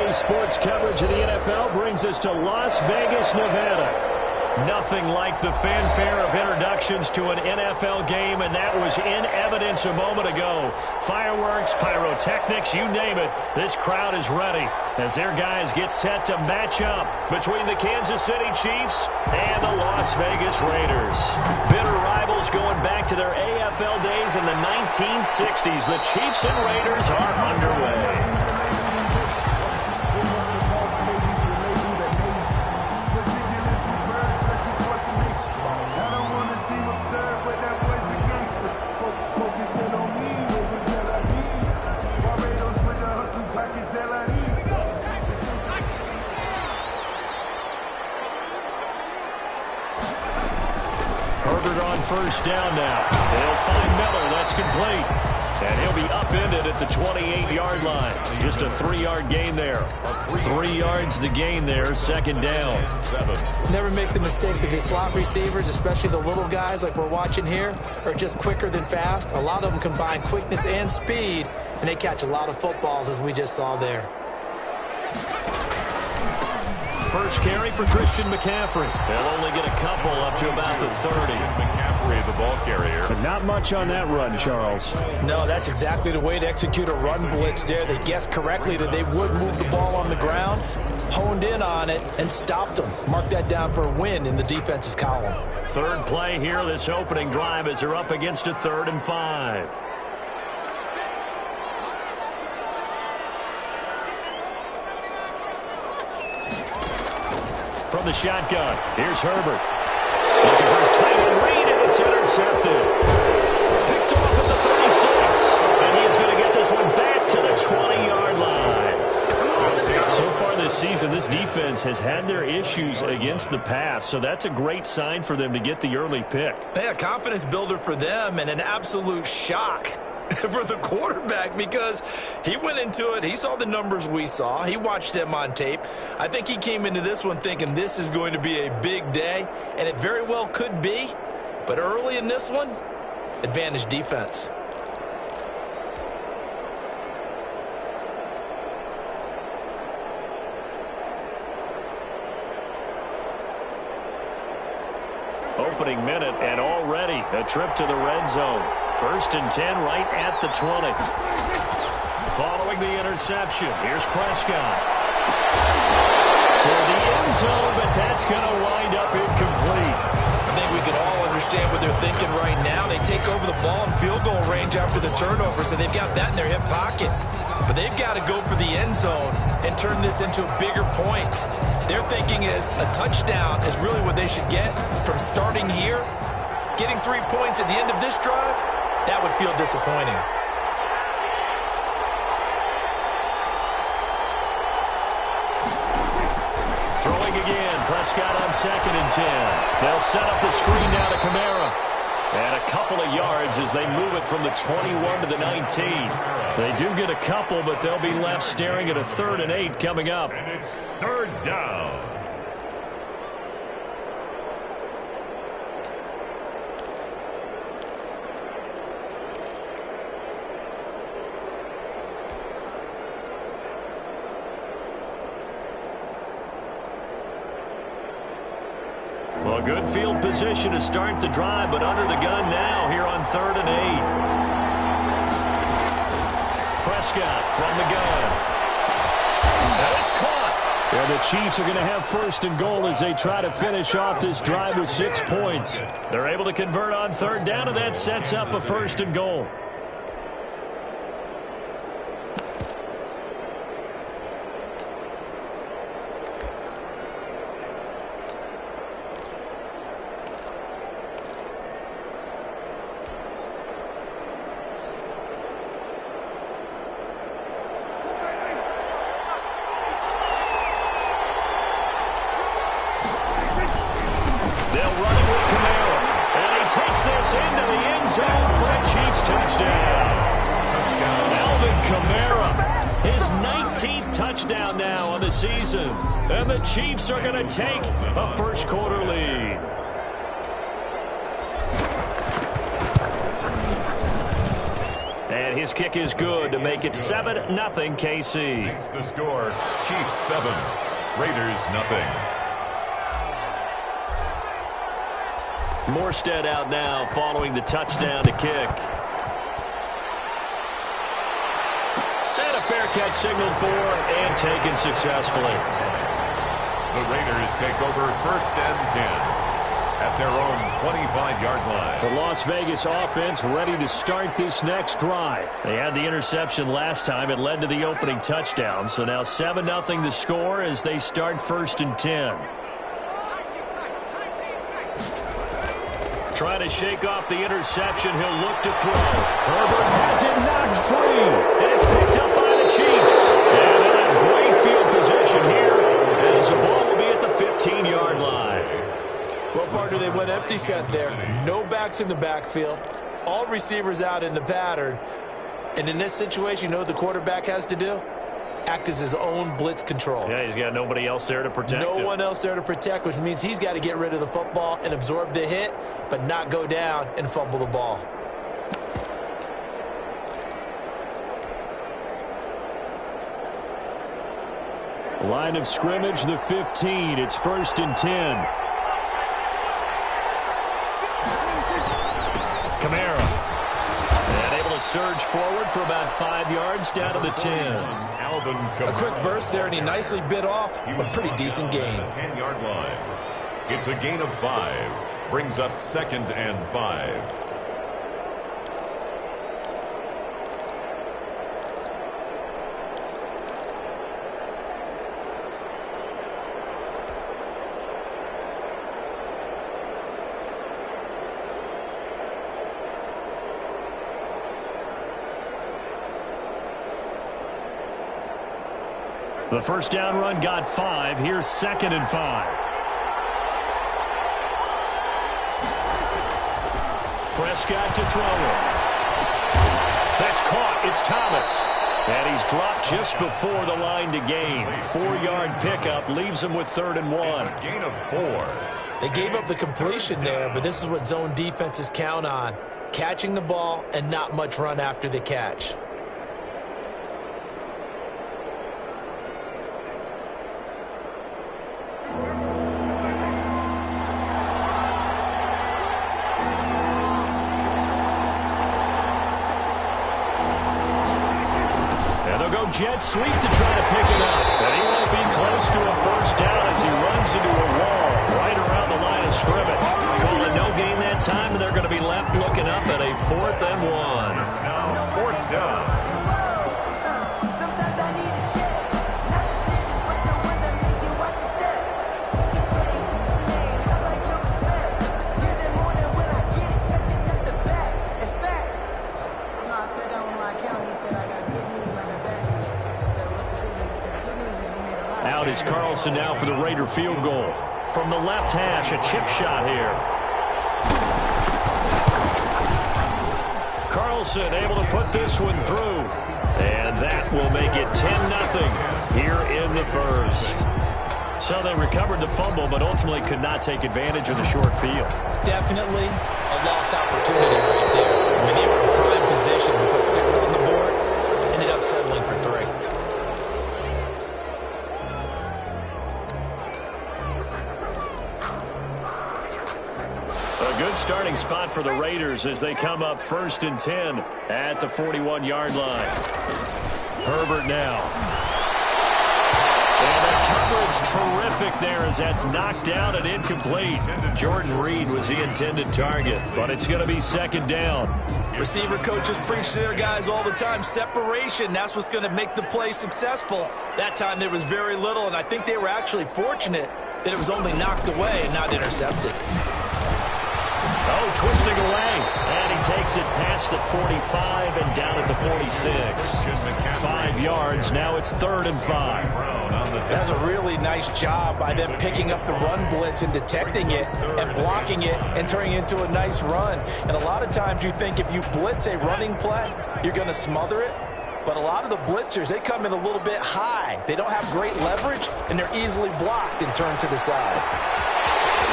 Daily sports coverage of the NFL brings us to Las Vegas, Nevada. Nothing like the fanfare of introductions to an NFL game, and that was in evidence a moment ago. Fireworks, pyrotechnics, you name it. This crowd is ready as their guys get set to match up between the Kansas City Chiefs and the Las Vegas Raiders. Bitter rivals going back to their AFL days in the 1960s. The Chiefs and Raiders are underway. First down now. They'll find Miller. That's complete. And he'll be upended at the 28-yard line. Just a 3-yard gain there. 3 yards the gain there. Second down. Never make the mistake that the slot receivers, especially the little guys like we're watching here, are just quicker than fast. A lot of them combine quickness and speed, and they catch a lot of footballs, as we just saw there. First carry for Christian McCaffrey. They'll only get a couple up to about the 30. McCaffrey, the ball carrier. But not much on that run, Charles. No, that's exactly the way to execute a run blitz there. They guessed correctly that they would move the ball on the ground, honed in on it, and stopped them. Mark that down for a win in the defense's column. Third play here, this opening drive, as they're up against a 3rd and 5. From the shotgun, here's Herbert. Looking for his tight end read, and it's intercepted. Picked off at the 36, and he's going to get this one back to the 20-yard line. So far this season, this defense has had their issues against the pass, so that's a great sign for them to get the early pick. Yeah, confidence builder for them, and an absolute shock for the quarterback, because he went into it, he saw the numbers we saw, he watched them on tape. I think he came into this one thinking this is going to be a big day, and it very well could be, but early in this one, advantage defense. Opening minute, and already a trip to the red zone. 1st and 10 right at the 20. Following the interception, here's Prescott. Toward the end zone, but that's going to wind up incomplete. I think we can all understand what they're thinking right now. They take over the ball in field goal range after the turnover, so they've got that in their hip pocket. But they've got to go for the end zone and turn this into a bigger point. Their thinking is a touchdown is really what they should get from starting here. Getting 3 points at the end of this drive, that would feel disappointing. Throwing again, Prescott on 2nd and 10. They'll set up the screen now to Kamara. And a couple of yards as they move it from the 21 to the 19. They do get a couple, but they'll be left staring at a 3rd and 8 coming up. And it's 3rd down. Well, good field position to start the drive, but under the gun now here on 3rd and 8. Prescott from the gun. And it's caught. Yeah, the Chiefs are going to have 1st and goal as they try to finish off this drive with 6 points. They're able to convert on 3rd down, and that sets up a 1st and goal. They'll run it with Kamara. And he takes this into the end zone for a Chiefs touchdown. Alvin Kamara, his 19th touchdown now on the season. And the Chiefs are going to take a first quarter lead. And his kick is good to make it 7-0 KC. Makes the score. Chiefs 7, Raiders 0. Morstead out now following the touchdown to kick. And a fair catch signaled for and taken successfully. The Raiders take over 1st and 10 at their own 25-yard line. The Las Vegas offense ready to start this next drive. They had the interception last time. It led to the opening touchdown. So now 7-0 the score as they start 1st and 10. Trying to shake off the interception. He'll look to throw. Herbert has it knocked free. And it's picked up by the Chiefs. And they'll have great field position here as the ball will be at the 15-yard line. Well, partner, they went empty set there. No backs in the backfield. All receivers out in the pattern. And in this situation, you know what the quarterback has to do? Act as his own blitz control. Yeah, he's got nobody else there to protect him. No one else there to protect, which means he's got to get rid of the football and absorb the hit, but not go down and fumble the ball. Line of scrimmage, the 15. It's 1st and 10. Kamara. And able to surge forward for about 5 yards down to the 10. A quick burst there, and he nicely bit off a pretty decent gain. 10-yard line. It's a gain of 5. Brings up 2nd and 5. The first down run got 5. Here's 2nd and 5. Prescott to throw it. That's caught. It's Thomas. And he's dropped just before the line to gain. 4-yard pickup leaves him with 3rd and 1. Gain of 4. They gave up the completion there, but this is what zone defenses count on. Catching the ball and not much run after the catch. Jet sweep to try to pick it up. But he won't be close to a first down as he runs into a wall right around the line of scrimmage. Calling no gain that time, and they're going to be left looking up at a 4th and 1. It's now 4th down. Out is Carlson now for the Raider field goal. From the left hash, a chip shot here. Carlson able to put this one through. And that will make it 10-0 here in the first. So they recovered the fumble, but ultimately could not take advantage of the short field. Definitely a lost opportunity right there. I mean, they were in prime position to put 6 on the board. Ended up settling for 3. A good starting spot for the Raiders as they come up 1st and 10 at the 41-yard line. Herbert now. And the coverage terrific there as that's knocked down and incomplete. Jordan Reed was the intended target, but it's going to be 2nd down. Receiver coaches preach to their guys all the time. Separation, that's what's going to make the play successful. That time there was very little, and I think they were actually fortunate that it was only knocked away and not intercepted. Oh, twisting away. And he takes it past the 45 and down at the 46. 5 yards. Now it's 3rd and 5. That's a really nice job by them picking up the run blitz and detecting it and blocking it and turning it into a nice run. And a lot of times you think if you blitz a running play, you're going to smother it. But a lot of the blitzers, they come in a little bit high. They don't have great leverage, and they're easily blocked and turned to the side.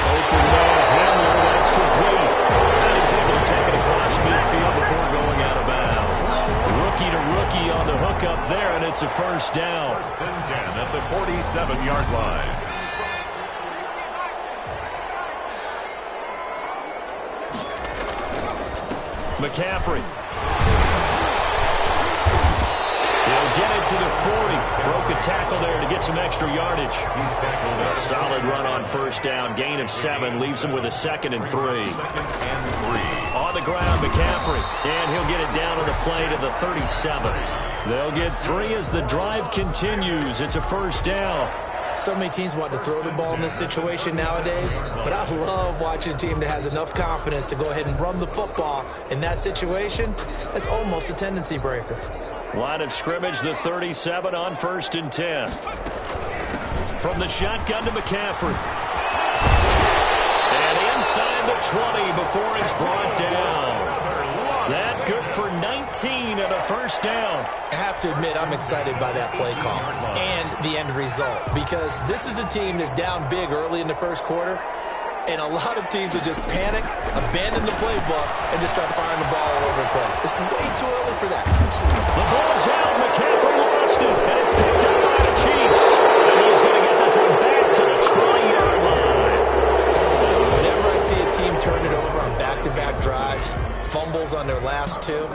Open ball, Hamler, that's complete. And he's able to take it across midfield before going out of bounds. Rookie to rookie on the hook up there, and it's a first down. First and 10 at the 47-yard line. McCaffrey. He'll get it to the 40. Broke a tackle there to get some extra yardage. He's tackled A solid run on first down. Gain of 7 leaves him with a 2nd and 3. 2nd and 3. On the ground, McCaffrey. And he'll get it down on the play to the 37. They'll get 3 as the drive continues. It's a first down. So many teams want to throw the ball in this situation nowadays, but I love watching a team that has enough confidence to go ahead and run the football. In that situation, that's almost a tendency breaker. Line of scrimmage, the 37 on first and 10. From the shotgun to McCaffrey. And inside the 20 before it's brought down. That good for 19 and a first down. I have to admit, I'm excited by that play call and the end result, because this is a team that's down big early in the first quarter, and a lot of teams will just panic, abandon the playbook, and just start firing the ball all over the place. It's way too early for that. The ball's out. McCaffrey lost it, and it's picked up by the Chiefs. And he's going to get this one back to the 20-yard line. Whenever I see a team turn it over on back-to-back drives, fumbles on their last 2,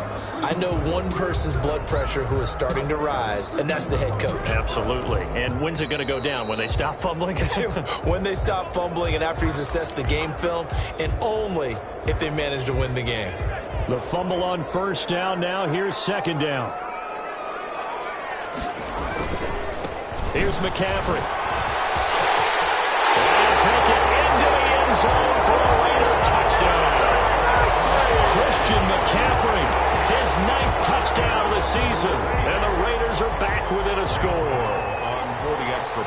I know one person's blood pressure who is starting to rise, and that's the head coach. Absolutely. And when's it going to go down? When they stop fumbling? When they stop fumbling and after he's assessed the game film, and only if they manage to win the game. The fumble on first down now. Here's second down. Here's McCaffrey. And take it into the end zone for a Raider touchdown. Christian McCaffrey, his 9th touchdown of the season, and the Raiders are back within a score.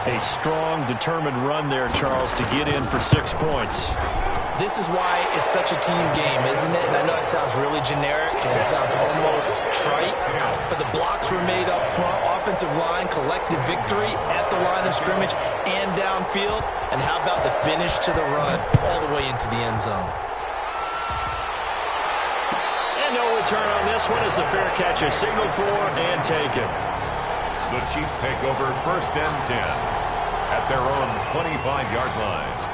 A strong, determined run there, Charles, to get in for 6 points. This is why it's such a team game, isn't it? And I know it sounds really generic, and it sounds almost trite, but the blocks were made up front, offensive line, collective victory at the line of scrimmage and downfield. And how about the finish to the run all the way into the end zone? No return on this one as the fair catch is signaled for and taken. The Chiefs take over first and 10 at their own 25-yard line.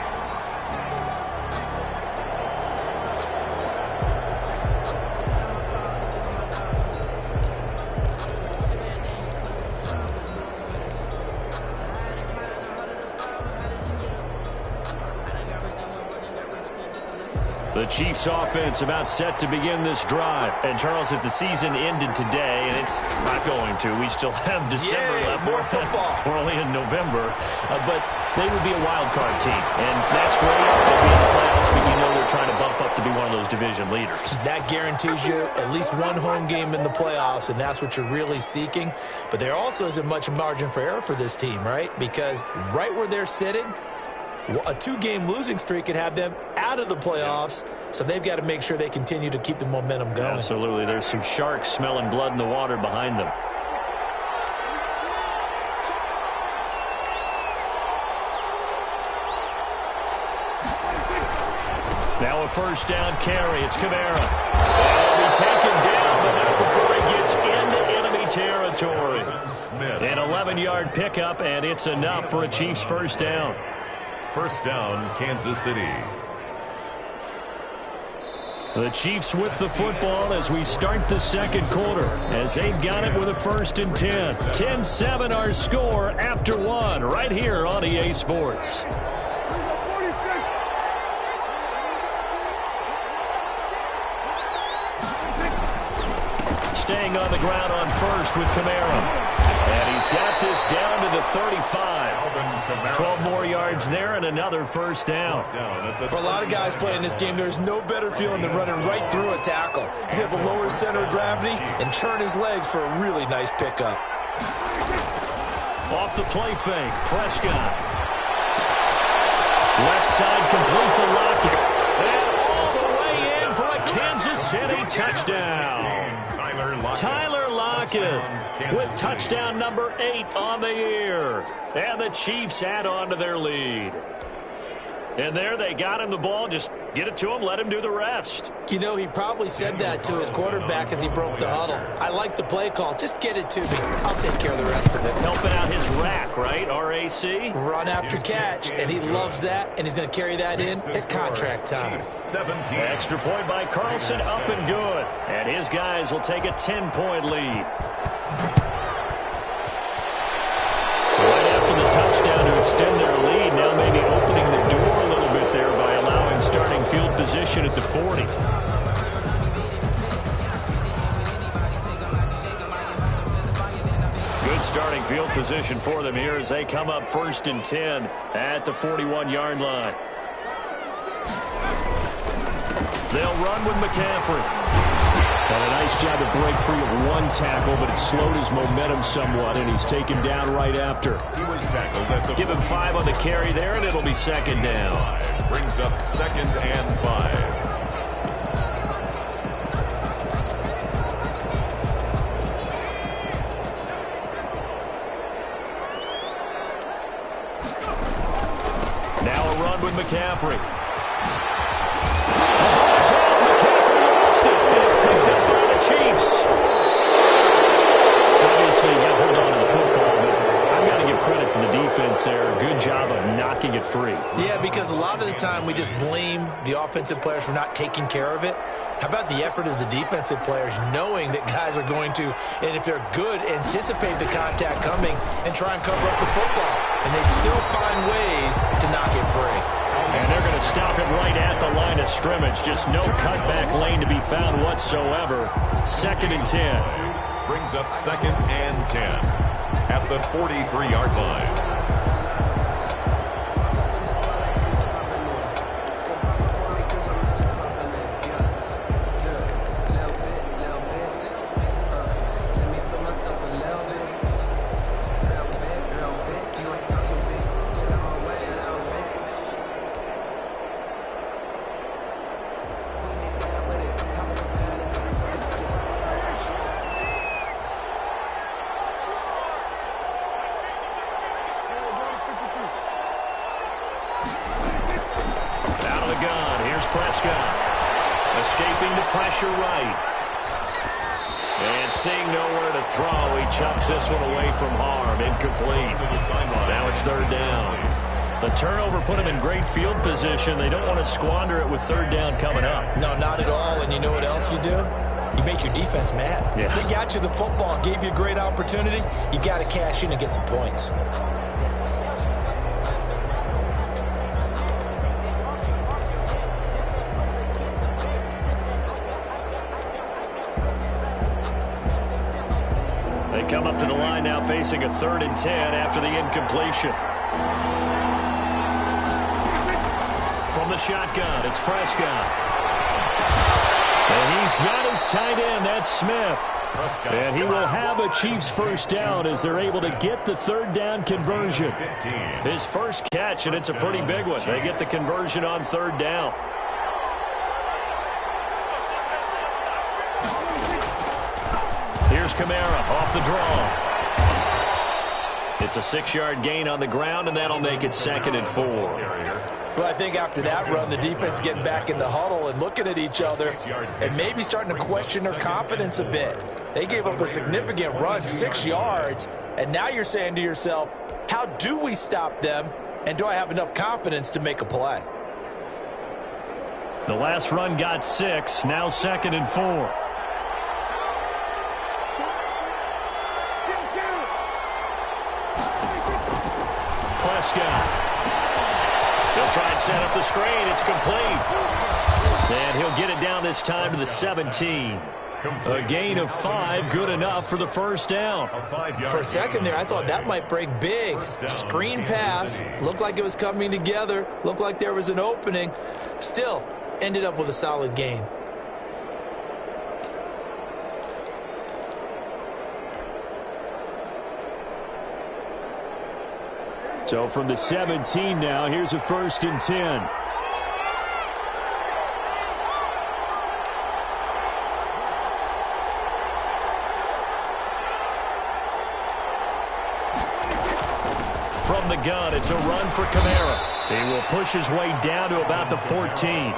The Chiefs offense about set to begin this drive. And Charles, if the season ended today, and it's not going to, we still have December left. More football. We're only in November. But they would be a wild card team. And that's great. They'll be in the playoffs, but you know they're trying to bump up to be one of those division leaders. That guarantees you at least one home game in the playoffs, and that's what you're really seeking. But there also isn't much margin for error for this team, right? Because right where they're sitting, a 2-game losing streak could have them out of the playoffs, so they've got to make sure they continue to keep the momentum going. Absolutely. There's some sharks smelling blood in the water behind them. Now a first down carry. It's Kamara. And he'll be taken down, but not before he gets into enemy territory. An 11-yard pickup, and it's enough for a Chiefs first down. First down, Kansas City. The Chiefs with the football as we start the second quarter, as they've got it with a first and 10. 10-7 our score after 1 right here on EA Sports. Staying on the ground on first with Kamara. And he's got this down to the 35. 12 more yards there and another first down. For a lot of guys playing this game, there's no better feeling than running right through a tackle. He's able to lower his center of gravity and turn his legs for a really nice pickup. Off the play fake, Prescott. Left side complete to Lockett. And all the way in for a Kansas City touchdown. Tyler Lockett with touchdown number 8 on the year. And the Chiefs add on to their lead. And there they got him the ball. Just get it to him, let him do the rest. You know, he probably said that to his quarterback as he broke the huddle. I like the play call. Just get it to me. I'll take care of the rest of it. Helping out his rack, right? R-A-C? Run after catch, and he loves that, and he's going to carry that in at contract time. 17. Extra point by Carlson, up and good. And his guys will take a 10-point lead. Right after the touchdown to extend their lead, now maybe opening the door a little bit there by allowing starting field position at the 40. Good starting field position for them here as they come up 1st and 10 at the 41-yard line. They'll run with McCaffrey. And a nice job to break free of one tackle, but it slowed his momentum somewhat, and he's taken down right after. He was tackled at the Give him 5 on the carry there, and it'll be 2nd down. Brings up 2nd and 5. Now a run with McCaffrey. McCaffrey lost it, and it's picked up by the Chiefs. Obviously, you got to hold on to the football, but I've got to give credit to the defense there. Good job of knocking it free. Yeah, because a lot of the time we just blame the offensive players for not taking care of it. How about the effort of the defensive players knowing that guys are going to, and if they're good, anticipate the contact coming and try and cover up the football. And they still find ways to knock it free. And they're going to stop it right at the line of scrimmage. Just no cutback lane to be found whatsoever. 2nd and 10. Brings up 2nd and 10 at the 43-yard line. Escaping the pressure right. And seeing nowhere to throw, he chucks this one away from harm. Incomplete. Now it's 3rd down. The turnover put him in great field position. They don't want to squander it with 3rd down coming up. No, not at all. And you know what else you do? You make your defense mad. Yeah. They got you the football, gave you a great opportunity. You got to cash in and get some points. Come up to the line now facing a 3rd and 10 after the incompletion. From the shotgun, it's Prescott. And he's got his tight end, that's Smith. And he will have a Chiefs 1st down as they're able to get the 3rd down conversion. His first catch, and it's a pretty big one. They get the conversion on 3rd down. Here's Kamara off the draw. It's a 6-yard gain on the ground, and that'll make it 2nd and 4. Well, I think after that run, the defense is getting back in the huddle and looking at each other and maybe starting to question their confidence a bit. They gave up a significant run, 6 yards, and now you're saying to yourself, how do we stop them, and do I have enough confidence to make a play? The last run got 6, now 2nd and 4. Prescott. He'll try and set up the screen. It's complete. And he'll get it down this time to the 17. A gain of 5, good enough for the 1st down. For a second there, I thought that might break big. Screen pass. Looked like it was coming together. Looked like there was an opening. Still, ended up with a solid gain. So from the 17 now, here's a 1st and 10. From the gun, it's a run for Kamara. He will push his way down to about the 14.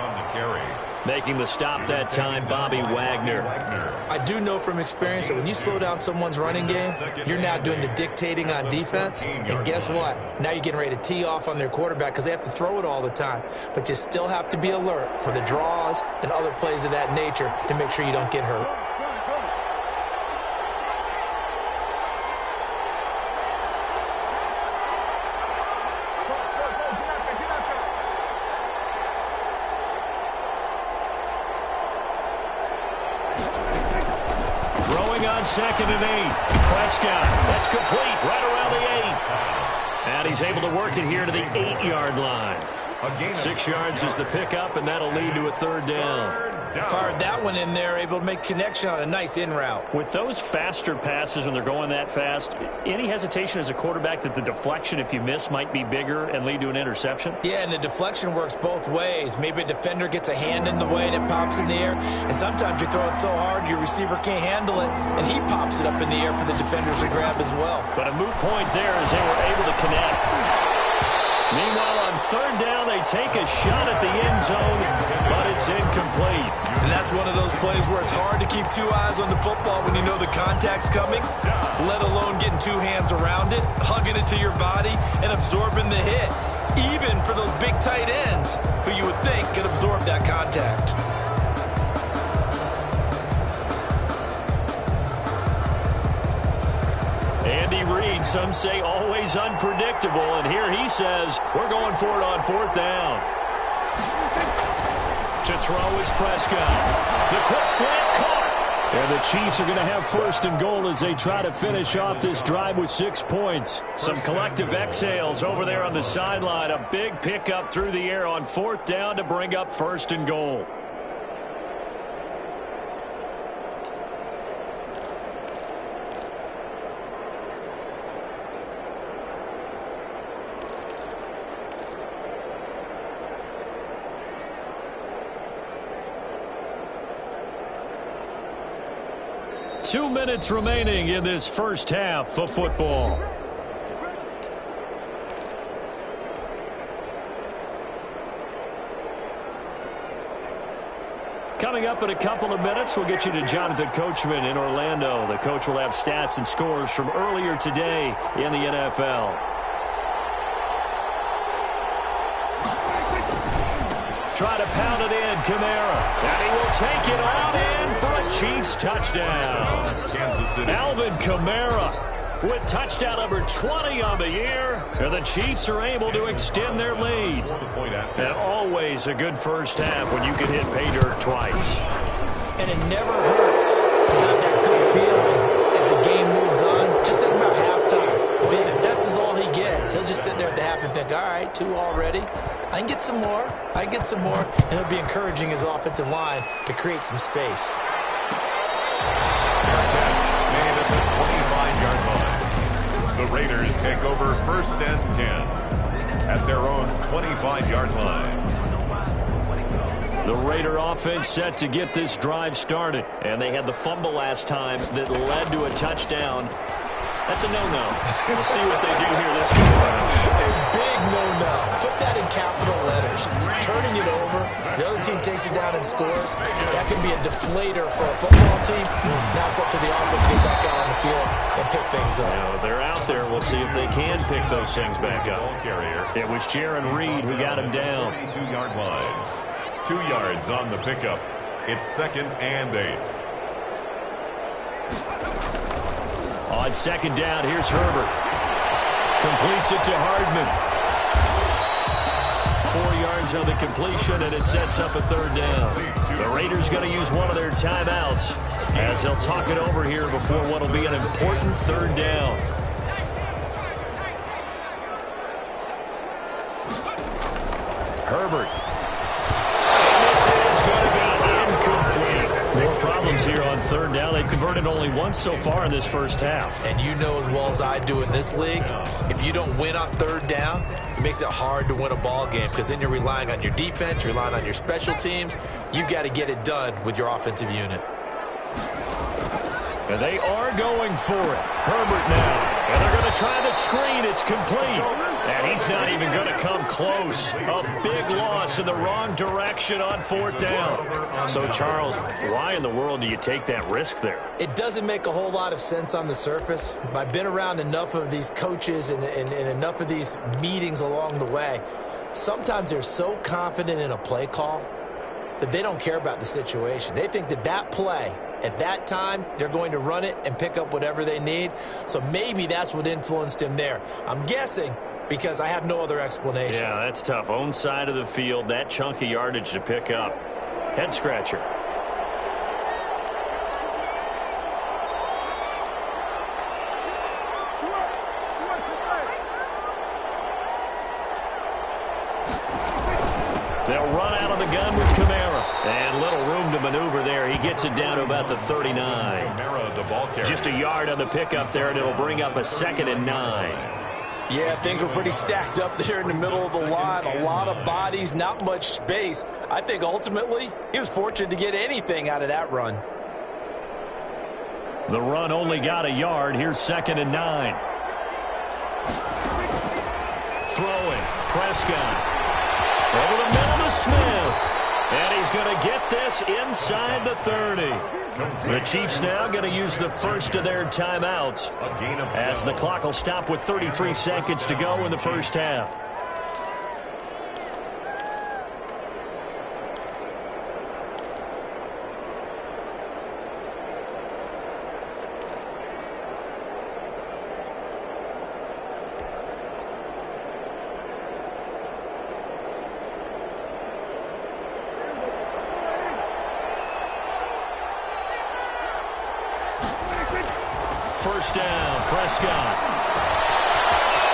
Making the stop that time, Bobby Wagner. I do know from experience that when you slow down someone's running game, you're now doing the dictating on defense. And guess what? Now you're getting ready to tee off on their quarterback because they have to throw it all the time. But you still have to be alert for the draws and other plays of that nature to make sure you don't get hurt. Second and 8. Prescott. That's complete right around the 8. And he's able to work it here to the 8-yard line. 6 yards is the pickup, and that'll lead to a third down. Fired that one in there, able to make connection on a nice in route. With those faster passes when they're going that fast, any hesitation as a quarterback that the deflection, if you miss, might be bigger and lead to an interception? Yeah, and the deflection works both ways. Maybe a defender gets a hand in the way and it pops in the air. And sometimes you throw it so hard your receiver can't handle it, and he pops it up in the air for the defenders to grab as well. But a moot point there as they were able to connect. Meanwhile, on third down, they take a shot at the end zone, but it's incomplete. And that's one of those plays where it's hard to keep two eyes on the football when you know the contact's coming, let alone getting two hands around it, hugging it to your body, and absorbing the hit, even for those big tight ends who you would think could absorb that contact. Andy Reid, some say always unpredictable, and here he says we're going for it on fourth down. To throw is Prescott. The quick slant caught. And the Chiefs are going to have first and goal as they try to finish off this drive with 6 points. Some collective exhales over there on the sideline. A big pickup through the air on fourth down to bring up first and goal. Two minutes remaining in this first half of football. Coming up in a couple of minutes, we'll get you to Jonathan Coachman in Orlando. The coach will have stats and scores from earlier today in the NFL. Try to pound it in, Kamara. And he will take it on in for a Chiefs touchdown. Alvin Kamara with touchdown number 20 on the year. And the Chiefs are able to extend their lead. And always a good first half when you can hit pay dirt twice. And it never hurts to have that good feeling as the game moves on. Just think about halftime. If that's all he gets, he'll just sit there at the half and think, all right, 2 already. I can get some more. I can get some more. And he'll be encouraging his offensive line to create some space. Made at the 25-yard line. The Raiders take over first and 10 at their own 25-yard line. The Raider offense set to get this drive started. And they had the fumble last time that led to a touchdown. That's a no-no. We'll see what they do here this time around. A big no-no. Put that in capital letters. Turning it over, the other team takes it down and scores. That can be a deflator for a football team. Now it's up to the offense to get back out on the field and pick things up. You know, they're out there. We'll see if they can pick those things back up. It was Jaron Reed who got him down. 22-yard line. 2 yards on the pickup. It's second and 8. On second down, here's Herbert. Completes it to Hardman. 4 yards on the completion, and it sets up a third down. The Raiders going to use one of their timeouts as they'll talk it over here before what will be an important third down. Herbert. And this is going to be incomplete. More problems here on third down. They've converted only once so far in this first half. And you know as well as I do in this league, if you don't win on third down, it makes it hard to win a ball game because then you're relying on your defense, you're relying on your special teams. You've got to get it done with your offensive unit. And they are going for it. Herbert now. And they're going to try the screen. It's complete. And he's not even going to come close. A big loss in the wrong direction on 4th down. So, Charles, why in the world do you take that risk there? It doesn't make a whole lot of sense on the surface. But I've been around enough of these coaches and enough of these meetings along the way. Sometimes they're so confident in a play call that they don't care about the situation. They think that that play, at that time, they're going to run it and pick up whatever they need. So maybe that's what influenced him there. I'm guessing because I have no other explanation. Yeah, that's tough. Own side of the field, that chunk of yardage to pick up. Head scratcher. They'll run out of the gun with Kamara. And little room to maneuver there. He gets it down to about the 39. Kamara, the ball carrier. Just a yard on the pickup there, and it'll bring up a 2nd and 9. Yeah, things were pretty stacked up there in the middle of the line. A lot of bodies, not much space. I think ultimately he was fortunate to get anything out of that run. The run only got a yard. Here's 2nd and 9. Throwing. Prescott. Over the middle to Smith. And he's going to get this inside the 30. The Chiefs now going to use the first of their timeouts as the clock will stop with 33 seconds to go in the first half. First down, Prescott.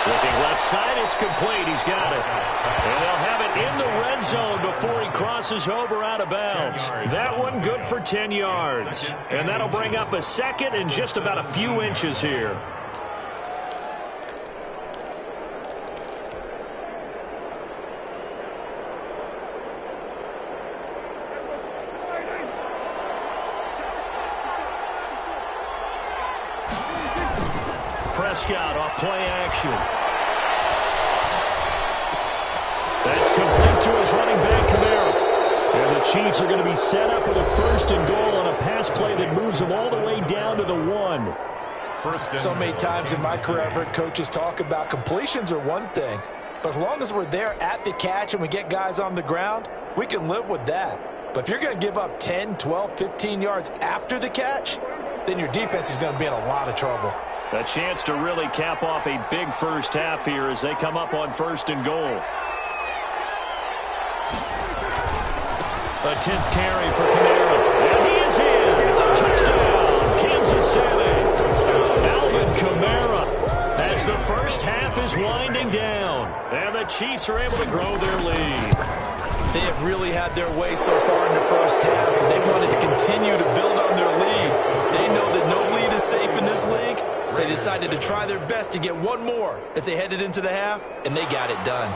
Looking left side, it's complete. He's got it. And they'll have it in the red zone before he crosses over out of bounds. That one good for 10 yards. And that'll bring up a 2nd and just about a few inches here. Prescott off play action. That's complete to his running back, Kamara. And the Chiefs are going to be set up with a 1st and goal on a pass play that moves them all the way down to the 1. So many times in my career I've heard coaches talk about completions are one thing, but as long as we're there at the catch and we get guys on the ground, we can live with that. But if you're going to give up 10, 12, 15 yards after the catch, then your defense is going to be in a lot of trouble. A chance to really cap off a big first half here as they come up on 1st and goal. A 10th carry for Kamara. And he is in. Touchdown, Kansas City. Alvin Kamara as the first half is winding down. And the Chiefs are able to grow their lead. They have really had their way so far in the first half, but they wanted to continue to build on their lead. They know that no lead is safe in this league. So they decided to try their best to get one more as they headed into the half, and they got it done.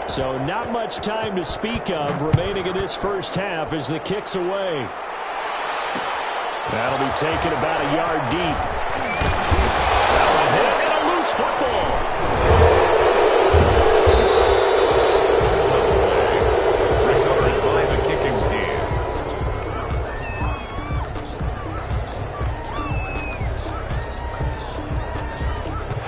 So not much time to speak of remaining in this first half as the kick's away. That'll be taken about a yard deep. That one hit and a loose football. Recovered by the kicking team.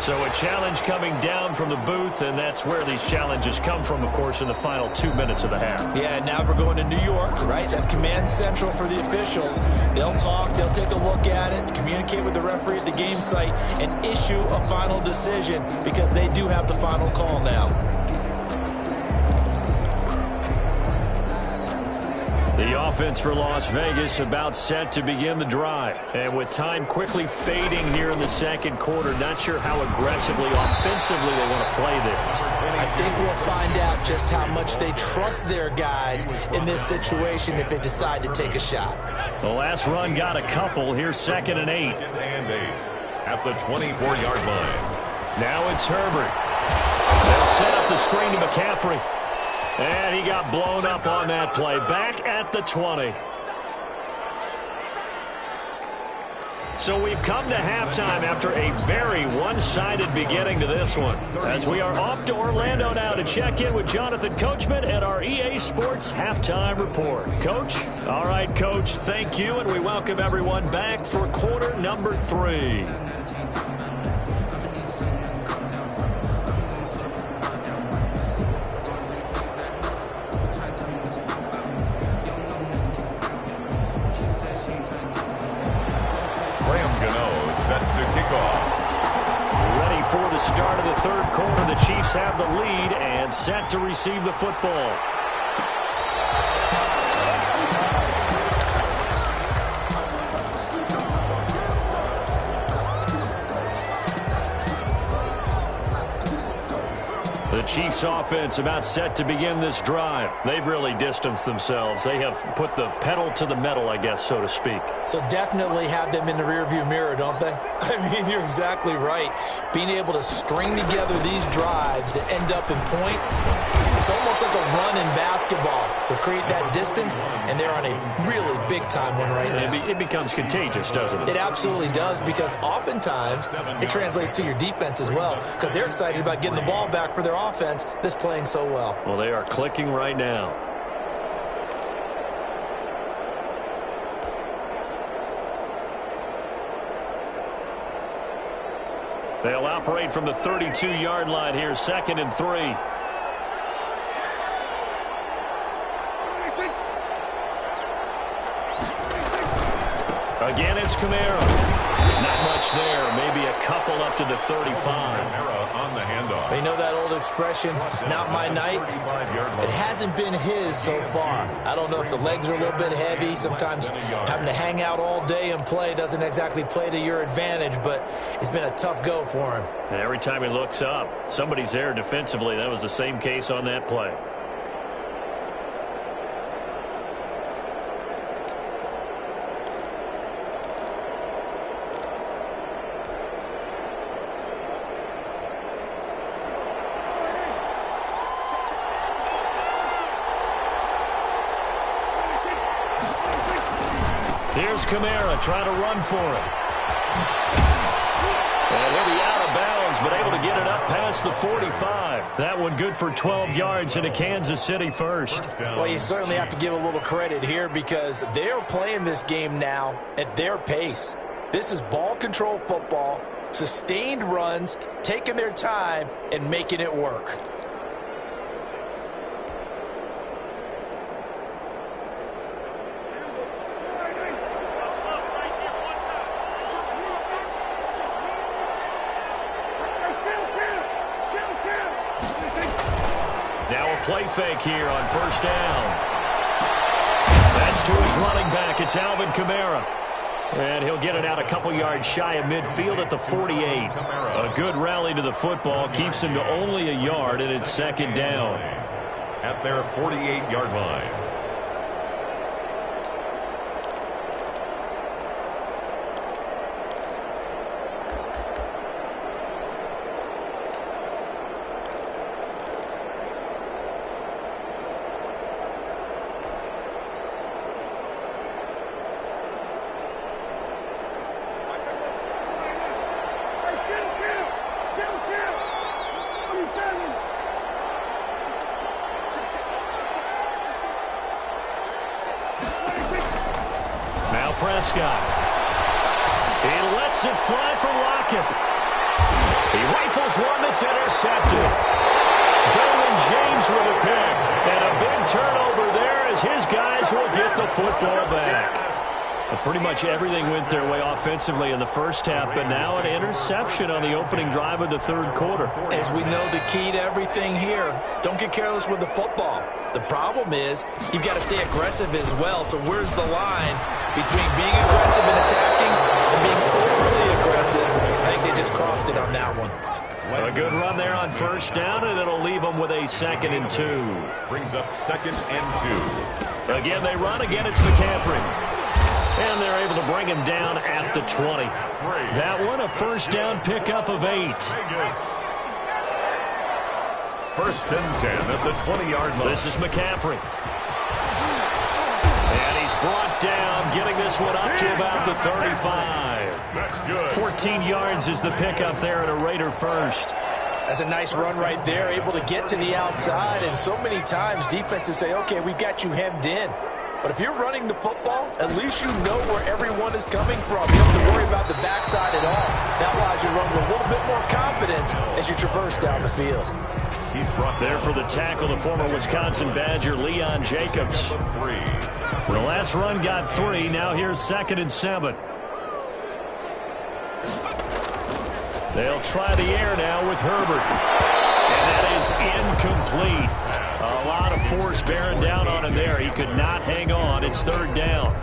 So a challenge coming down from the booth, and that's where these challenges come from, of course, in the final 2 minutes of the half. Yeah, now we're going to New York, right? That's command central for the officials. They'll talk, they'll take a look at it, communicate with the referee at the game site, and issue a final decision because they do have the final call now. The offense for Las Vegas about set to begin the drive. And with time quickly fading here in the second quarter, not sure how aggressively, offensively they want to play this. I think we'll find out just how much they trust their guys in this situation if they decide to take a shot. The last run got a couple. Here's 2nd and 8. And 8 at the 24-yard line. Now it's Herbert. They'll set up the screen to McCaffrey. And he got blown up on that play. Back at the 20. So we've come to halftime after a very one-sided beginning to this one. As we are off to Orlando now to check in with Jonathan Coachman at our EA Sports Halftime Report. Coach? All right, Coach, thank you, and we welcome everyone back for quarter number 3. For the start of the third quarter, the Chiefs have the lead and set to receive the football. The Chiefs offense about set to begin this drive. They've really distanced themselves. They have put the pedal to the metal, I guess, so to speak. So definitely have them in the rearview mirror, don't they? I mean, you're exactly right. Being able to string together these drives that end up in points, it's almost like a run in basketball to create that distance, and they're on a really big-time one right now. It becomes contagious, doesn't it? It absolutely does, because oftentimes it translates to your defense as well, because they're excited about getting the ball back for their offense that's playing so well. Well, they are clicking right now. They'll operate from the 32-yard line here, 2nd and 3. Again, it's Kamara. Not much there. Maybe a couple up to the 35. Kamara on the handoff. You know that old expression, it's not my night? It hasn't been his so far. I don't know if the legs are a little bit heavy. Sometimes having to hang out all day and play doesn't exactly play to your advantage, but it's been a tough go for him. And every time he looks up, somebody's there defensively. That was the same case on that play. Here's Kamara trying to run for it. And he'll be out of bounds, but able to get it up past the 45. That one good for 12 yards into Kansas City first. Well, you certainly have to give a little credit here because they're playing this game now at their pace. This is ball control football, sustained runs, taking their time, and making it work. Play fake here on first down. That's to his running back. It's Alvin Kamara. And he'll get it out a couple yards shy of midfield at the 48. A good rally to the football keeps him to only a yard, and it's 2nd down. At their 48-yard line. Prescott. He lets it fly for Lockett. He rifles one that's intercepted. Derwin James with a pick. And a big turnover there as his guys will get the football back. Pretty much everything went their way offensively in the first half, but now an interception on the opening drive of the third quarter. As we know, the key to everything here, don't get careless with the football. The problem is you've got to stay aggressive as well. So where's the line between being aggressive and attacking and being overly aggressive? I think they just crossed it on that one. A good run there on first down, and it'll leave them with a 2nd and 2. Brings up 2nd and 2. Again, they run. Again, it's McCaffrey. And they're able to bring him down at the 20. That one, a first down pickup of 8. 1st and 10 at the 20-yard line. This is McCaffrey. And he's he's brought down, getting this one up to about the 35. That's good. 14 yards is the pickup there at a Raider first. That's a nice run right there, able to get to the outside. And so many times defenses say, okay, we've got you hemmed in. But if you're running the football, at least you know where everyone is coming from. You don't have to worry about the backside at all. That allows you to run with a little bit more confidence as you traverse down the field. He's brought there for the tackle, the former Wisconsin Badger, Leon Jacobs. The last run got 3. Now here's 2nd and 7. They'll try the air now with Herbert. And that is incomplete. A lot of force bearing down on him there. He could not hang on. It's 3rd down.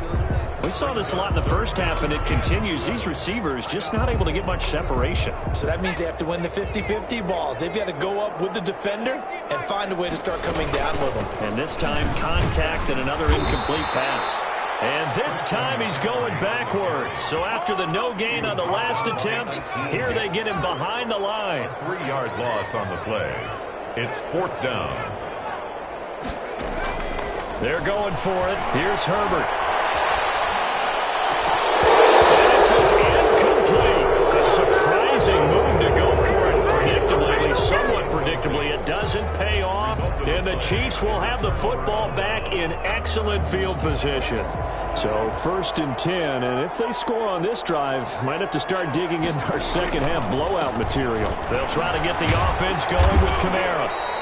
We saw this a lot in the first half, and it continues. These receivers just not able to get much separation. So that means they have to win the 50-50 balls. They've got to go up with the defender and find a way to start coming down with them. And this time, contact and another incomplete pass. And this time he's going backwards. So after the no gain on the last attempt, here they get him behind the line. 3-yard loss on the play. It's 4th down. They're going for it. Here's Herbert. A surprising move to go for it predictably, at least somewhat predictably. It doesn't pay off, and the Chiefs will have the football back in excellent field position. So 1st and 10, and if they score on this drive, might have to start digging into our second half blowout material. They'll try to get the offense going with Kamara.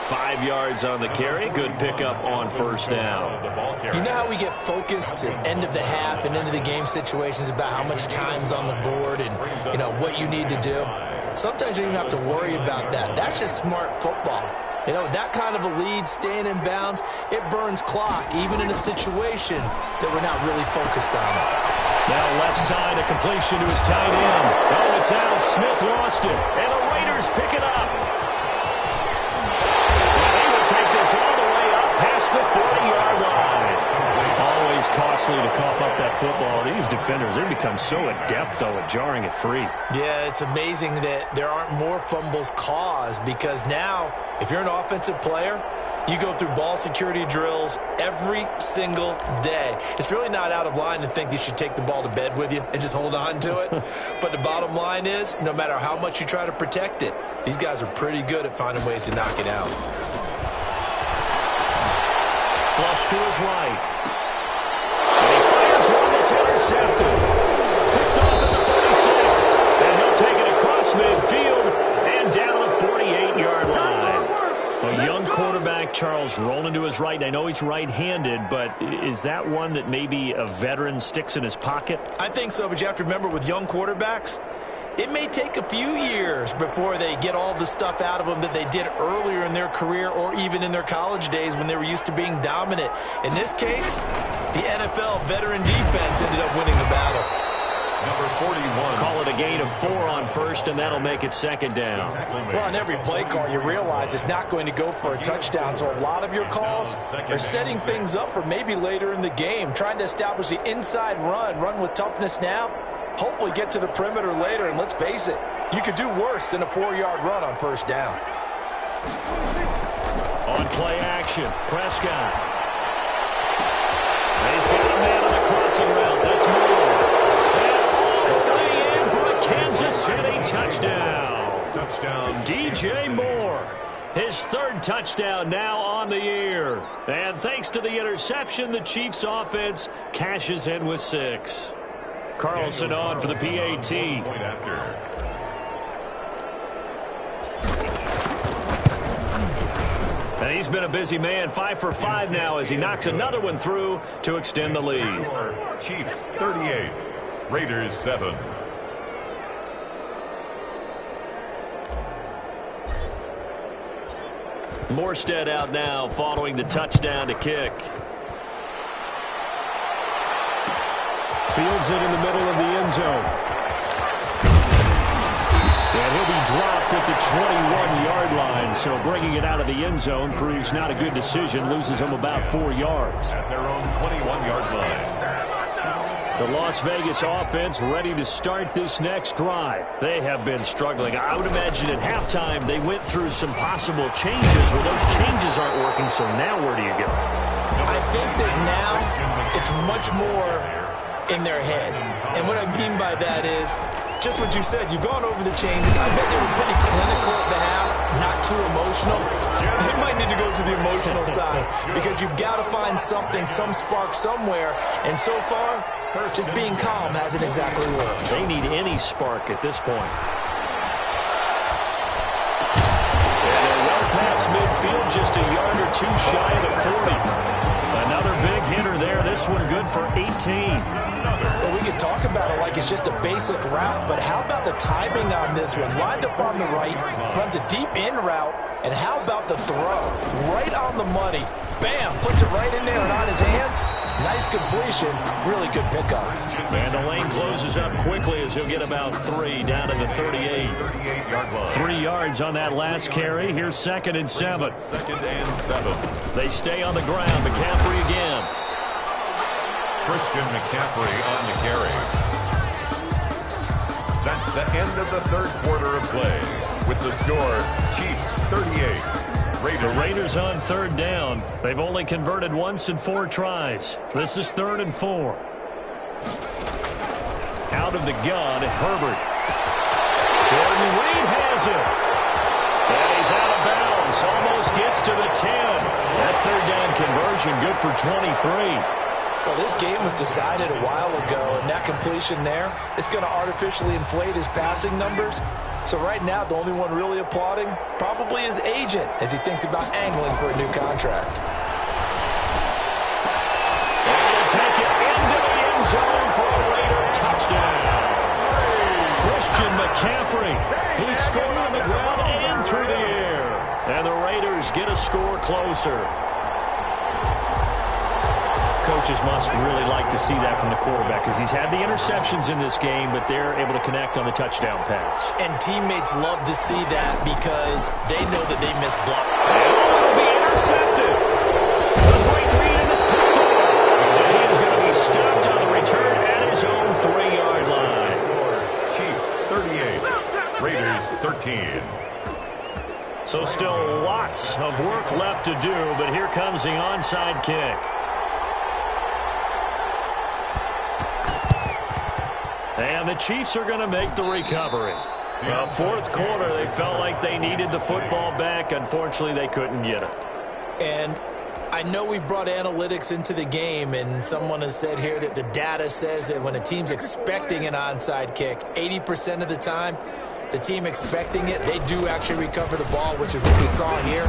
5 yards on the carry. Good pickup on 1st down. You know how we get focused at end of the half and into the game situations about how much time's on the board and, you know, what you need to do? Sometimes you don't even have to worry about that. That's just smart football. You know, that kind of a lead, staying in bounds, it burns clock, even in a situation that we're not really focused on it. Now left side, a completion to his tight end. Oh, it's out. Smith lost it. And the Raiders pick it up. Take this all the way up past the 40-yard line. Always costly to cough up that football. These defenders, they become so adept, though, at jarring it free. Yeah, it's amazing that there aren't more fumbles caused because now, if you're an offensive player, you go through ball security drills every single day. It's really not out of line to think you should take the ball to bed with you and just hold on to it. But the bottom line is, no matter how much you try to protect it, these guys are pretty good at finding ways to knock it out. Flush to his right. And he fires one that's intercepted. Picked off at the 46. And he'll take it across midfield and down the 48-yard line. A young quarterback, Charles, rolling to his right. And I know he's right-handed, but is that one that maybe a veteran sticks in his pocket? I think so, but you have to remember with young quarterbacks, it may take a few years before they get all the stuff out of them that they did earlier in their career or even in their college days when they were used to being dominant. In this case, the NFL veteran defense ended up winning the battle. Number 41. Call it a gain of 4 on 1st, and that'll make it 2nd down. Well, on every play call, you realize it's not going to go for a touchdown, so a lot of your calls are setting things up for maybe later in the game, trying to establish the inside run with toughness now. Hopefully get to the perimeter later, and let's face it, you could do worse than a 4-yard run on 1st down. On play action, Prescott. He's got a man on the crossing route. That's Moore. And in for a Kansas City touchdown. Touchdown. DJ Moore. His 3rd touchdown now on the year. And thanks to the interception, the Chiefs offense cashes in with 6. Carlson on for the PAT. Point after. And he's been a busy man, 5 for 5 now as he knocks another one through to extend the lead. Chiefs 38, Raiders 7. Morstead out now following the touchdown to kick. Fields it in the middle of the end zone. And he'll be dropped at the 21-yard line, so bringing it out of the end zone proves not a good decision, loses him about 4 yards. At their own 21-yard line. The Las Vegas offense ready to start this next drive. They have been struggling. I would imagine at halftime they went through some possible changes. Well, those changes aren't working, so now where do you go? I think that now it's much more in their head. And what I mean by that is just what you said. You've gone over the changes. I bet they were pretty clinical at the half, not too emotional. They might need to go to the emotional side because you've got to find something, some spark somewhere. And so far, just being calm hasn't exactly worked. They need any spark at this point. And they're well past midfield, just a yard or two shy of the 40. Another big hitter there. This one good for 18. Well, we could talk about it like it's just a basic route, but how about the timing on this one? Lined up on the right, runs a deep in route, and how about the throw? Right on the money. Bam! Puts it right in there and on his hands. Nice completion. Really good pickup. And the lane closes up quickly as he'll get about 3 down to the 38. 3 yards on that last carry. Here's 2nd and 7. 2nd and 7. They stay on the ground. McCaffrey again. Christian McCaffrey on the carry. That's the end of the 3rd quarter of play. With the score, Chiefs 38. The Raiders on 3rd down. They've only converted once in 4 tries. This is 3rd and 4. Out of the gun, Herbert. Jordan Reed has it. And he's out of bounds. Almost gets to the 10. That 3rd down conversion good for 23. Well, this game was decided a while ago, and that completion there is going to artificially inflate his passing numbers. So right now, the only one really applauding probably his agent as he thinks about angling for a new contract. And he'll take it into the end zone for a Raider touchdown. Christian McCaffrey. He scored on the ground and through the air. And the Raiders get a score closer. Coaches must really like to see that from the quarterback because he's had the interceptions in this game, but they're able to connect on the touchdown pass. And teammates love to see that because they know that they missed block. It'll be intercepted. A great read, and it's picked off. And he is going to be stopped on the return at his own 3-yard line. Chiefs 38. Raiders 13. So still lots of work left to do, but here comes the onside kick. And the Chiefs are going to make the recovery. 4th quarter, they felt like they needed the football back. Unfortunately, they couldn't get it. And I know we brought analytics into the game, and someone has said here that the data says that when a team's expecting an onside kick, 80% of the time, the team expecting it, they do actually recover the ball, which is what we saw here.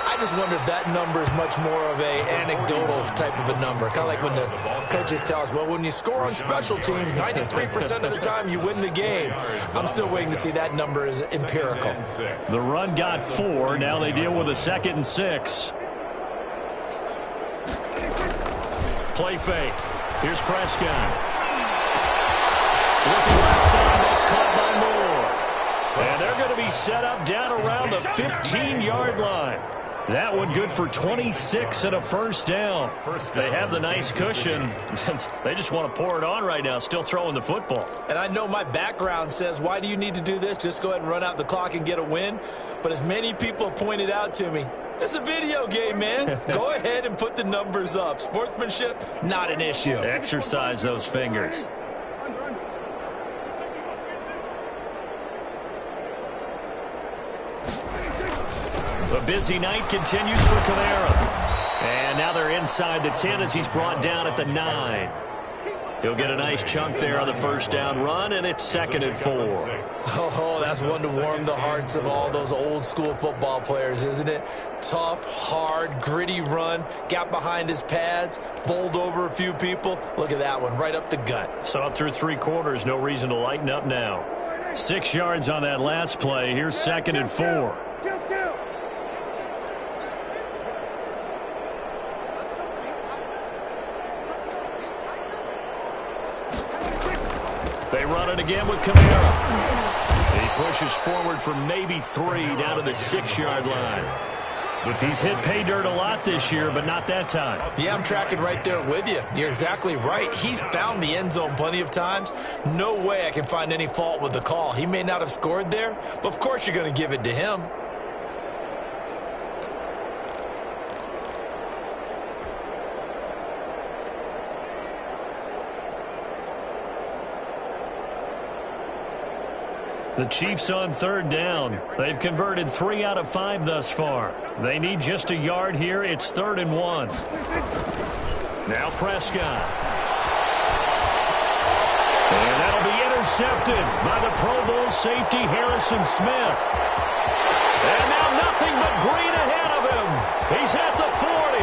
I just wonder if that number is much more of a anecdotal type of a number. Kind of like when the coaches tell us, well, when you score on special teams, 93% of the time you win the game. I'm still waiting to see that number is empirical. The run got 4. Now they deal with a 2nd and 6. Play fake. Here's Prescott. Looking left side. That's caught by Moore. And they're going to be set up down around the 15-yard line. That one good for 26 and a 1st down. They have the nice cushion. They just want to pour it on right now, still throwing the football. And I know my background says, why do you need to do this? Just go ahead and run out the clock and get a win. But as many people have pointed out to me, this is a video game, man. Go ahead and put the numbers up. Sportsmanship, not an issue. Exercise those fingers. The busy night continues for Kamara. And now they're inside the 10 as he's brought down at the 9. He'll get a nice chunk there on the 1st down run, and it's 2nd and 4. Oh, that's one to warm the hearts of all those old-school football players, isn't it? Tough, hard, gritty run, got behind his pads, bowled over a few people. Look at that one, right up the gut. So up through 3 quarters, no reason to lighten up now. 6 yards on that last play. Here's 2nd and 4. They run it again with Kamara. He pushes forward for maybe 3 down to the 6-yard line. He's hit pay dirt a lot this year, but not that time. Yeah, I'm tracking right there with you. You're exactly right. He's found the end zone plenty of times. No way I can find any fault with the call. He may not have scored there, but of course you're going to give it to him. The Chiefs on third down. They've converted 3 out of 5 thus far. They need just a yard here. It's 3rd and 1. Now Prescott. And that'll be intercepted by the Pro Bowl safety Harrison Smith. And now nothing but green ahead of him. He's at the 40.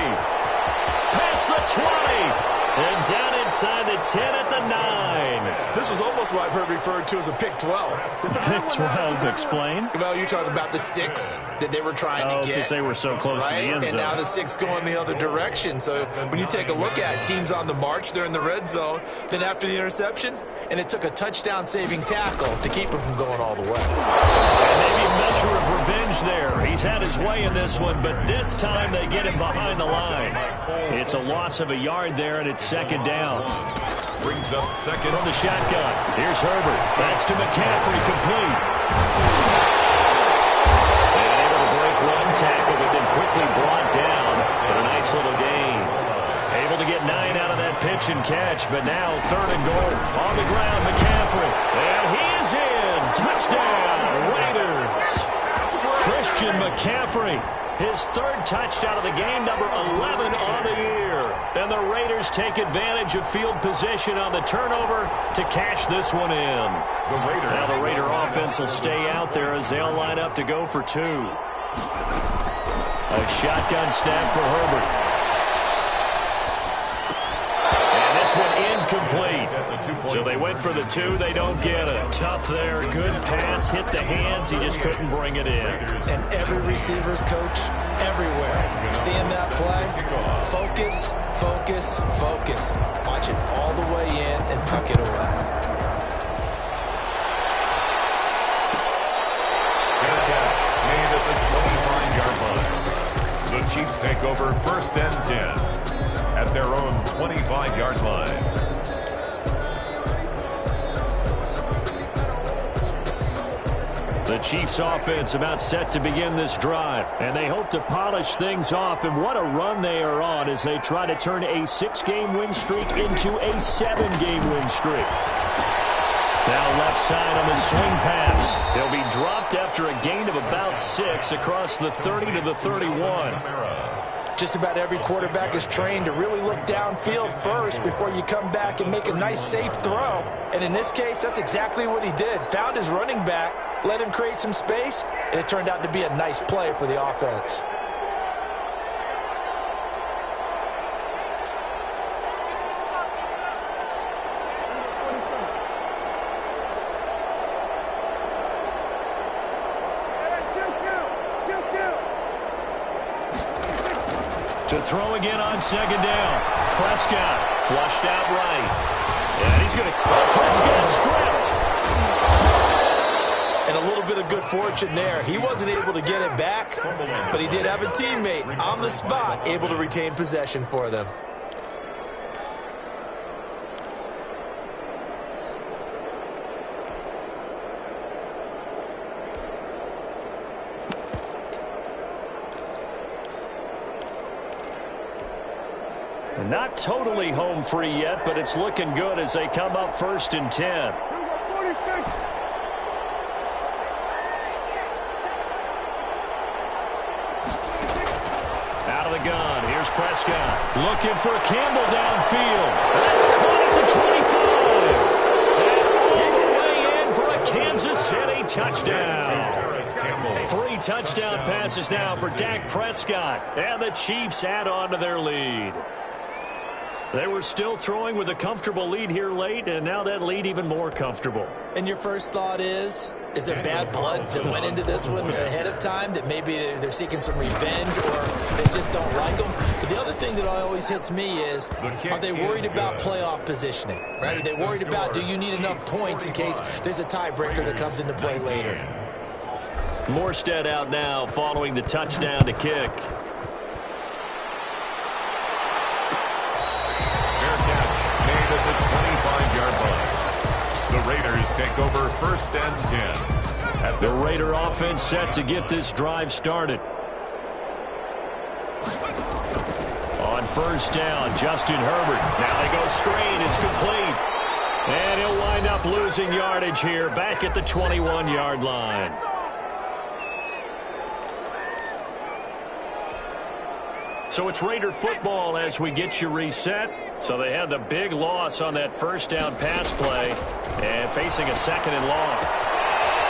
Past the 20. And down inside the 10 at the 9. This was almost what I've heard referred to as a pick 12. Pick 12, explain. Well, you're talking about the 6 that they were trying to get. Because they were so close to the end zone. And now the 6 going the other direction. So when you take a look at teams on the march, they're in the red zone. Then after the interception, and it took a touchdown-saving tackle to keep him from going all the way. And maybe a measure of revenge there. He's had his way in this one, but this time they get him behind the line. It's a loss of a yard there, and it's 2nd down. Brings up 2nd. From the shotgun, here's Herbert. That's to McCaffrey, complete. And able to break one tackle, but then quickly brought down. But a nice little gain. Able to get 9 out of that pitch and catch, but now 3rd and goal. On the ground, McCaffrey. And he is in. Touchdown, Raiders. Christian McCaffrey. His 3rd touchdown of the game, number 11 on the year. And the Raiders take advantage of field position on the turnover to cash this one in. Now the Raider offense will stay out there as they'll line up to go for 2. A shotgun snap for Herbert. And this one incomplete. So they went for the 2. They don't get it. Tough there. Good pass. Hit the hands. He just couldn't bring it in. And every receiver's coach everywhere. Seeing that play, focus, focus, focus. Watch it all the way in and tuck it away. Made at the 25-yard line. The Chiefs take over 1st and 10 at their own 25-yard line. The Chiefs offense about set to begin this drive, and they hope to polish things off, and what a run they are on as they try to turn a 6-game win streak into a 7-game win streak. Now left side on the swing pass. He'll be dropped after a gain of about 6 across the 30 to the 31. Just about every quarterback is trained to really look downfield first before you come back and make a nice, safe throw. And in this case, that's exactly what he did. Found his running back, let him create some space, and it turned out to be a nice play for the offense. To throw again on 2nd down. Prescott flushed out right. And he's going to... Prescott stripped. And a little bit of good fortune there. He wasn't able to get it back, but he did have a teammate on the spot able to retain possession for them. Not totally home free yet, but it's looking good as they come up 1st and 10. Out of the gun, here's Prescott. Looking for Campbell downfield. That's caught at the 25. And all the way in for a Kansas City touchdown. 3 touchdown passes now for Dak Prescott. And the Chiefs add on to their lead. They were still throwing with a comfortable lead here late, and now that lead even more comfortable. And your first thought is there bad blood that went into this one ahead of time, that maybe they're seeking some revenge or they just don't like them? But the other thing that always hits me is, are they worried about playoff positioning? Right? Are they worried about, do you need enough points in case there's a tiebreaker that comes into play later? Morstead out now following the touchdown to kick. The Raiders take over 1st and 10. The Raider offense set to get this drive started. On 1st down, Justin Herbert. Now they go screen. It's complete. And he'll wind up losing yardage here back at the 21-yard line. So it's Raider football as we get you reset. So they had the big loss on that first down pass play and facing a second and long.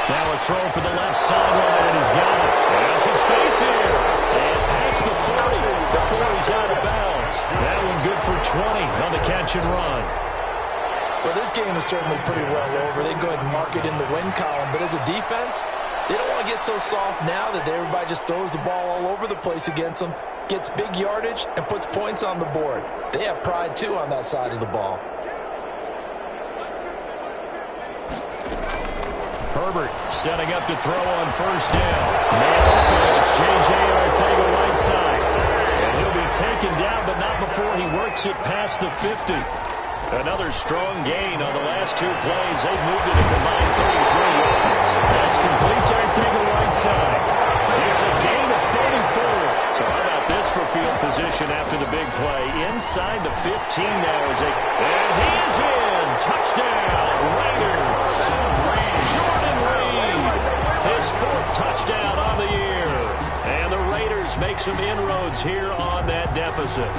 Now a throw for the left sideline, and he's got it. Has some space here. And past the 40 before he's out of bounds. That one good for 20 on the catch and run. Well, this game is certainly pretty well over. They can go ahead and mark it in the win column. But as a defense, they don't want to get so soft now that everybody just throws the ball all over the place against them, gets big yardage, and puts points on the board. They have pride, too, on that side of the ball. Herbert setting up to throw on first down. Man open, it's J.J. Arcega right side. And he'll be taken down, but not before he works it past the 50. Another strong gain on the last two plays. They've moved it a combined 33 yards. That's complete to Arcega right side. It's a gain of 34. So how about this for field position after the big play? Inside the 15 now is a... And he is in! Touchdown, Raiders! Jordan Reed, his fourth touchdown on the year. And the Raiders make some inroads here on that deficit.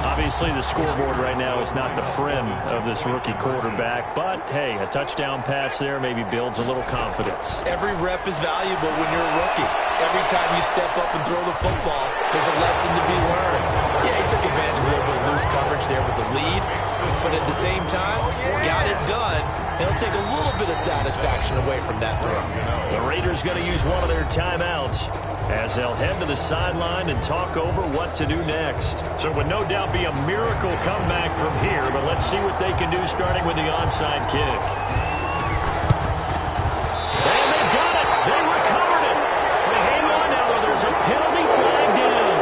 Obviously, the scoreboard right now is not the friend of this rookie quarterback. But, hey, a touchdown pass there maybe builds a little confidence. Every rep is valuable when you're a rookie. Every time you step up and throw the football, there's a lesson to be learned. Yeah, he took advantage of a little bit of loose coverage there with the lead. But at the same time, got it done. It'll take a little bit of satisfaction away from that throw. The Raiders going to use one of their timeouts as they'll head to the sideline and talk over what to do next. So it would no doubt be a miracle comeback from here, but let's see what they can do starting with the onside kick. And they got it! They recovered it! They hang on now, though. There's a penalty flag down.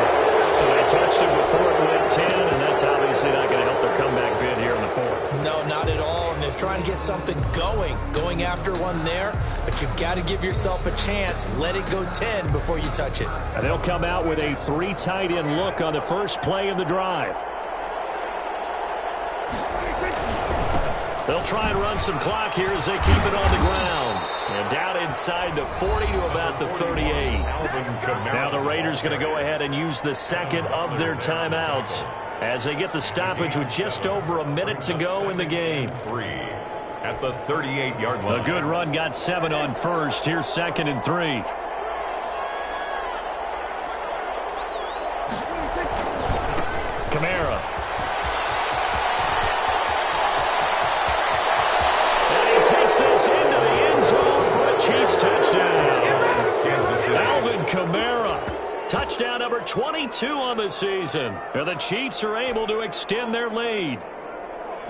So they touched it before it went 10, and that's obviously not going to help their comeback bid here in the fourth. No, not at all. And they're trying to get something going after one there. But you've got to give yourself a chance. Let it go 10 before you touch it. And they'll come out with a 3 tight end look on the first play of the drive. They'll try and run some clock here as they keep it on the ground. And down inside the 40 to about the 38. Now the Raiders going to go ahead and use the second of their timeouts as they get the stoppage with just over a minute to go in the game. 3 at the 38-yard line. A good run got 7 on first. Here's 2nd and 3. Kamara. And he takes this into the end zone for a Chiefs touchdown. Alvin Kamara. Touchdown number 22 on the season. And the Chiefs are able to extend their lead.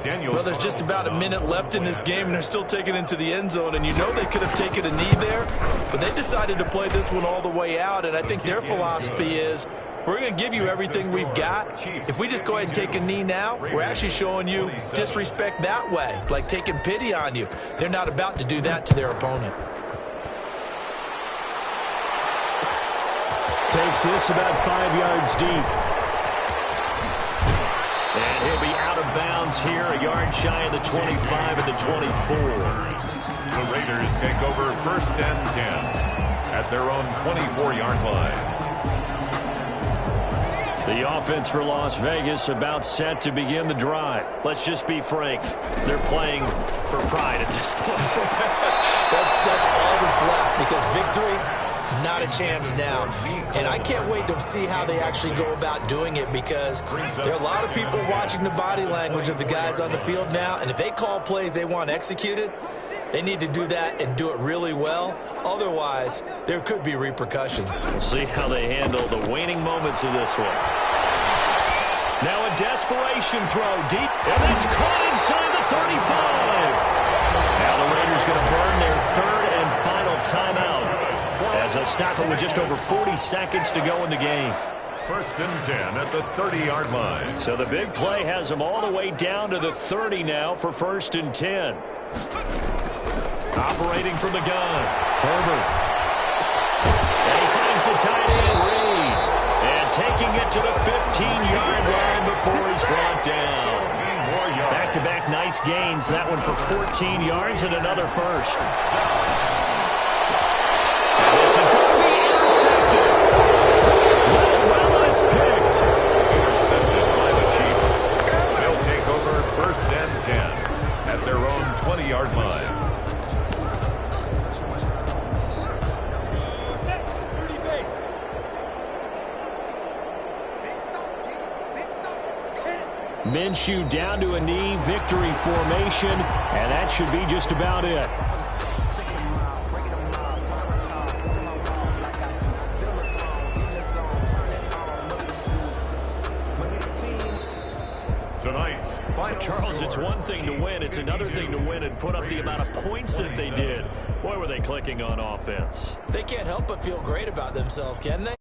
Well, there's just about a minute left in this game, and they're still taking it into the end zone. And you know they could have taken a knee there, but they decided to play this one all the way out. And I think their philosophy is, we're going to give you everything we've got. If we just go ahead and take a knee now, we're actually showing you disrespect that way, like taking pity on you. They're not about to do that to their opponent. Takes this about 5 yards deep. And he'll be out of bounds here, a yard shy of the 25 and the 24. The Raiders take over 1st and 10 at their own 24-yard line. The offense for Las Vegas about set to begin the drive. Let's just be frank. They're playing for pride at this point. That's all that's left, because victory, not a chance now. And I can't wait to see how they actually go about doing it, because there are a lot of people watching the body language of the guys on the field now, and if they call plays they want executed, they need to do that and do it really well. Otherwise, there could be repercussions. We'll see how they handle the waning moments of this one. Now a desperation throw deep, and that's caught inside the 35. Now the Raiders going to burn their 3rd and final timeout as they'll stop it with just over 40 seconds to go in the game. 1st and 10 at the 30-yard line. So the big play has them all the way down to the 30 now for 1st and 10. Operating from the gun, Herbert. And he finds the tight end, Reed. And taking it to the 15-yard line before he's brought down. more yards. Back-to-back nice gains. That one for 14 yards and another first. And this is going to be intercepted. Well, it's picked. Intercepted by the Chiefs. They'll take over 1st and 10 at their own 20-yard line. Minshew down to a knee, victory formation, and that should be just about it. Tonight's final Charles, score, it's one thing to win. It's another thing to win and put up the amount of points that they did. Boy, were they clicking on offense. They can't help but feel great about themselves, can they?